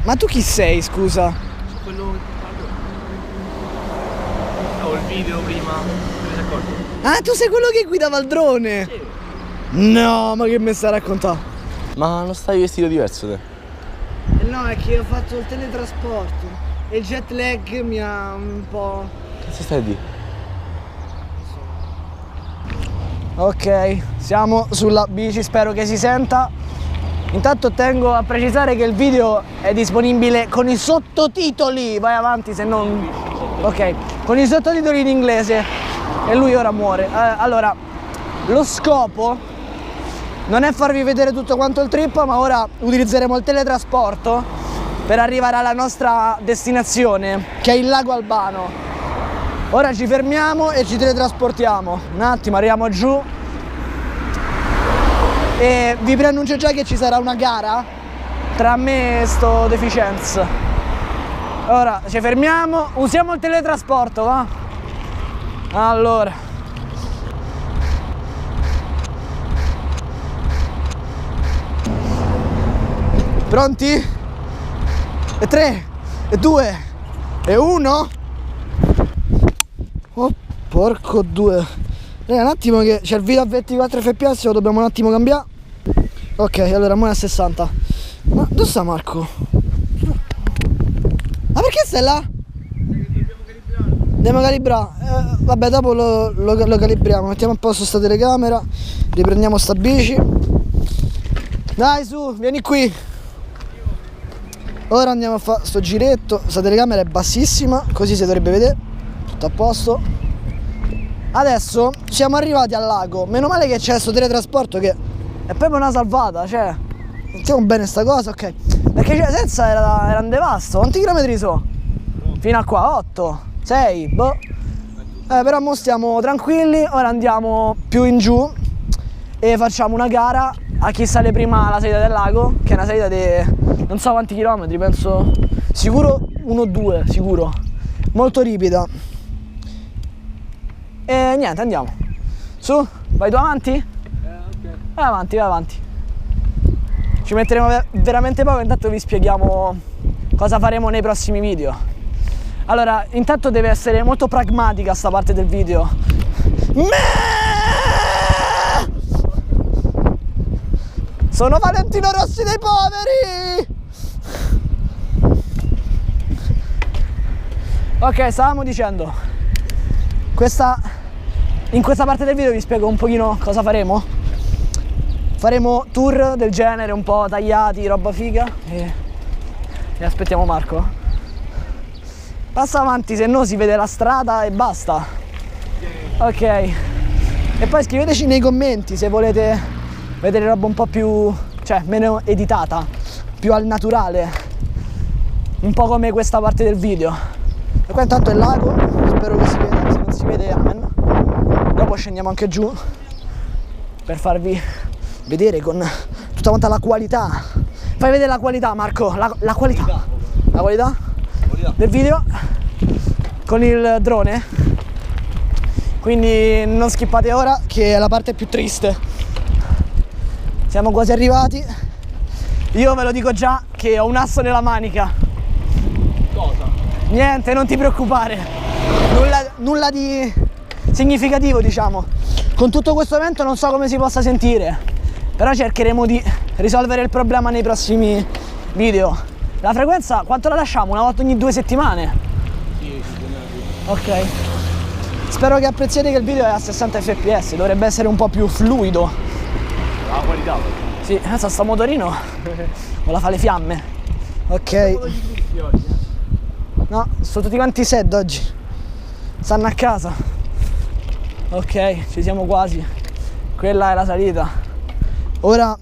Ma tu chi sei, scusa? Quello che ho il video prima, mi sei accorto? Ah, tu sei quello che guidava il drone? Sì. No, ma che mi stai a raccontare? Ma non stai vestito diverso te? No, è che ho fatto il teletrasporto e il jet lag mi ha un po'... Che si stai a dire? Ok, siamo sulla bici, spero che si senta. Intanto tengo a precisare che il video è disponibile con i sottotitoli. Vai avanti se non... Ok, con i sottotitoli in inglese. E lui ora muore. Allora, lo scopo non è farvi vedere tutto quanto il trip, ma ora utilizzeremo il teletrasporto per arrivare alla nostra destinazione, che è il lago Albano. Ora ci fermiamo e ci teletrasportiamo. Un attimo, arriviamo giù. E vi preannuncio già che ci sarà una gara tra me e sto Deficienza. Ora ci fermiamo, usiamo il teletrasporto, va? Allora. Pronti? E 3, e 2, e 1. Oh, porco due. Un attimo che c'è il video a 24 fps, lo dobbiamo un attimo cambiare. Ok, allora mo è a 60. Ma dove sta Marco? Ma perché stai là? Dobbiamo calibrare. Vabbè, dopo lo calibriamo. Mettiamo a posto sta telecamera. Riprendiamo sta bici. Dai su, vieni qui. Ora andiamo a fare sto giretto. Sta telecamera è bassissima, così si dovrebbe vedere. Tutto a posto. Adesso siamo arrivati al lago. Meno male che c'è sto teletrasporto che è proprio una salvata, cioè. Sentiamo bene sta cosa, ok. Perché cioè, senza era un devasto. Quanti chilometri sono? Fino a qua, 8, 6, boh. Però mo stiamo tranquilli. Ora andiamo più in giù e facciamo una gara a chi sale prima alla salita del lago, che è una salita di non so quanti chilometri, penso sicuro 1 o 2, sicuro. Molto ripida. E niente, andiamo. Su, vai tu avanti? Ok. Vai avanti, vai avanti. Ci metteremo veramente poco, intanto vi spieghiamo cosa faremo nei prossimi video. Allora, intanto deve essere molto pragmatica sta parte del video. Sono Valentino Rossi dei poveri! Ok, stavamo dicendo, in questa parte del video vi spiego un pochino cosa faremo. Faremo tour del genere, un po' tagliati, roba figa, e aspettiamo Marco. Passa avanti, se no si vede la strada e basta. Ok. E poi scriveteci nei commenti se volete vedere roba un po' più, cioè meno editata, più al naturale, un po' come questa parte del video. E qua intanto è il lago, spero che si veda, se non si vede amen. Dopo scendiamo anche giù per farvi vedere con tutta quanta la qualità. Fai vedere la qualità, Marco, la qualità. La qualità del video con il drone. Quindi non skippate ora, che è la parte più triste. Siamo quasi arrivati. Io ve lo dico già che ho un asso nella manica. Cosa? Niente, non ti preoccupare. Nulla di significativo, diciamo. Con tutto questo vento non so come si possa sentire, però cercheremo di risolvere il problema nei prossimi video. La frequenza quanto la lasciamo? Una volta ogni 2 settimane? Sì, ok. Spero che apprezziate che il video è a 60 fps, dovrebbe essere un po' più fluido. la qualità. Sì, adesso sto motorino ora fa le fiamme. Ok. No, sono tutti quanti sad oggi. Stanno a casa. Ok, ci siamo quasi. Quella è la salita. Ora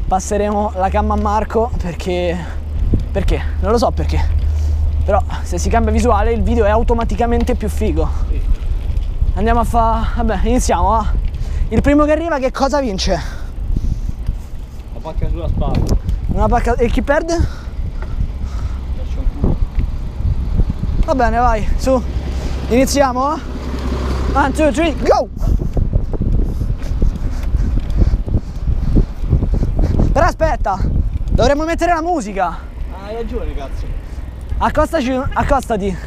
passeremo la camma a Marco perché non lo so perché, però se si cambia visuale il video è automaticamente più figo. Sì. Andiamo a fare, vabbè, iniziamo, va. Il primo che arriva che cosa vince? La pacca sulla spalla. Una pacca. E chi perde? Lascia un culo. Va bene, vai, su. Iniziamo? 1, 2, 3, go! Però aspetta, Dovremmo mettere la musica. Ah, hai ragione, cazzo. Accostati.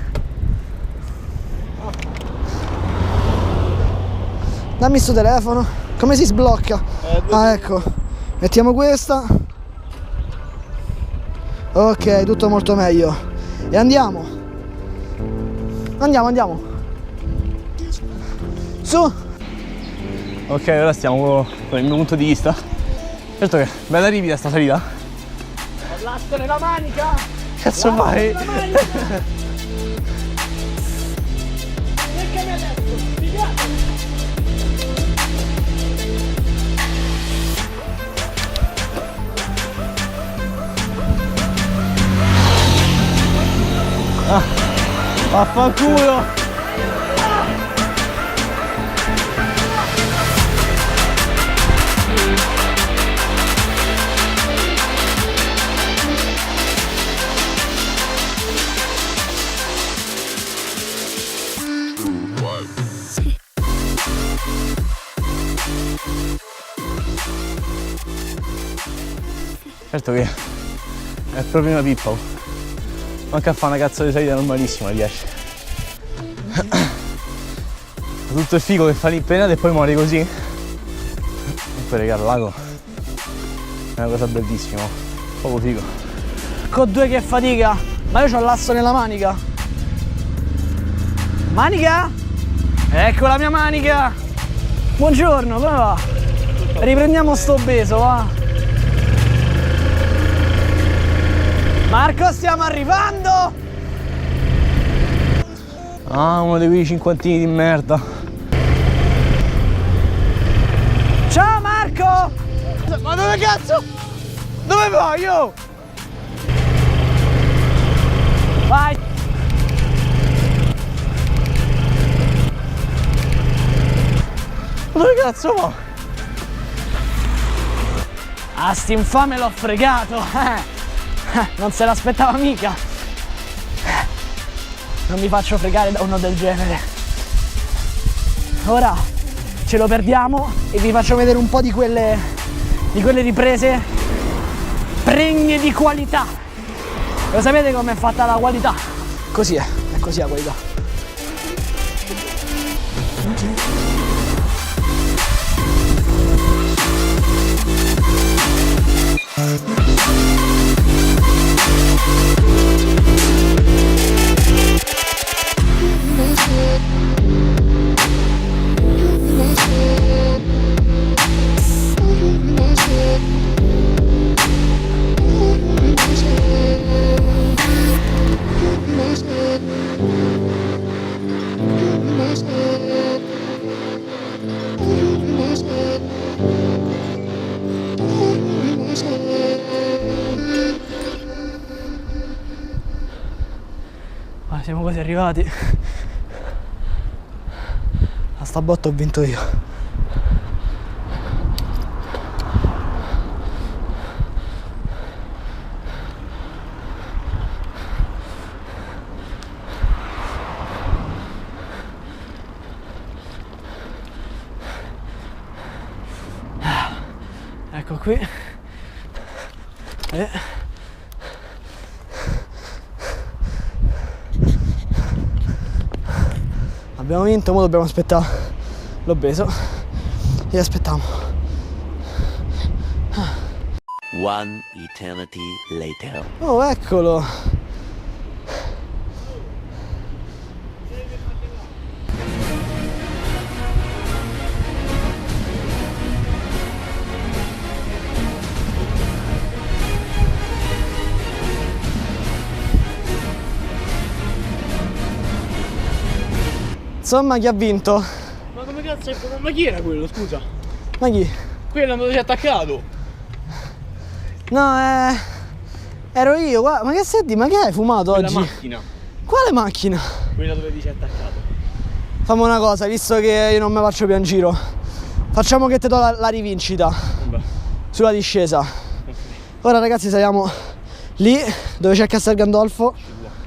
Dammi sto telefono. Come si sblocca? Ah, ecco. Mettiamo questa. Ok, tutto molto meglio. E andiamo. Andiamo. Su. Ok, ora stiamo con il mio punto di vista. Certo che bella ripida sta salita. L'asso nella manica. Cazzo fai? Cercami adesso. Spiegate. Vaffanculo! Certo che è proprio una pippa. Manca a fare una cazzo di salita normalissima, riesce. Tutto il figo che fa l'impennata e poi muore così. E poi raga, il lago è una cosa bellissima, proprio figo. Con due che fatica, ma io c'ho l'asso nella manica. Manica? Ecco la mia manica. Buongiorno, come va? Riprendiamo sto beso, va. Marco, stiamo arrivando! Ah, uno di quei cinquantini di merda. Ciao Marco! Ma dove cazzo? Dove vai io? Vai! Ma dove cazzo va? Ah, sti infame l'ho fregato! Non se l'aspettava mica! Non mi faccio fregare da uno del genere. Ora ce lo perdiamo e vi faccio vedere un po' di quelle riprese pregne di qualità. Lo sapete com'è fatta la qualità? Così è così la qualità. Siamo quasi arrivati. A sta botta ho vinto io. Ecco qui. Abbiamo vinto, ora dobbiamo aspettare l'obeso e aspettiamo. One eternity later. Oh, eccolo! Insomma, chi ha vinto? Ma come cazzo è? Ma chi era quello, scusa? Ma chi? Quello dove si è attaccato. No, ero io, guarda, ma che senti? Ma che hai fumato Quella oggi? macchina. Quale macchina? Quella dove ti sei attaccato. Fammi una cosa, visto che io non mi faccio più in giro, facciamo che ti do la rivincita. Vabbè. Sulla discesa. Ok. Ora ragazzi saliamo lì dove c'è Castel Gandolfo,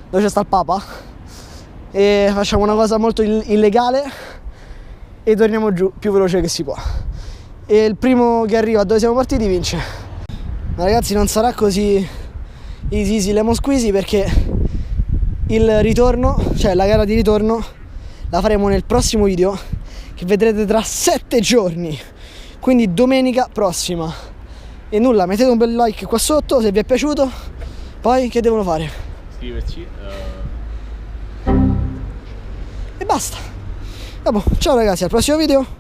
dove c'è sta il Papa, e facciamo una cosa molto illegale e torniamo giù più veloce che si può. E il primo che arriva dove siamo partiti vince. Ma ragazzi, non sarà così easy lemon squeezy, perché il ritorno, cioè la gara di ritorno, la faremo nel prossimo video, che vedrete tra 7 giorni, quindi domenica prossima. E nulla, mettete un bel like qua sotto se vi è piaciuto. Poi che devono fare? Iscriverci. E basta. Ciao ragazzi, al prossimo video.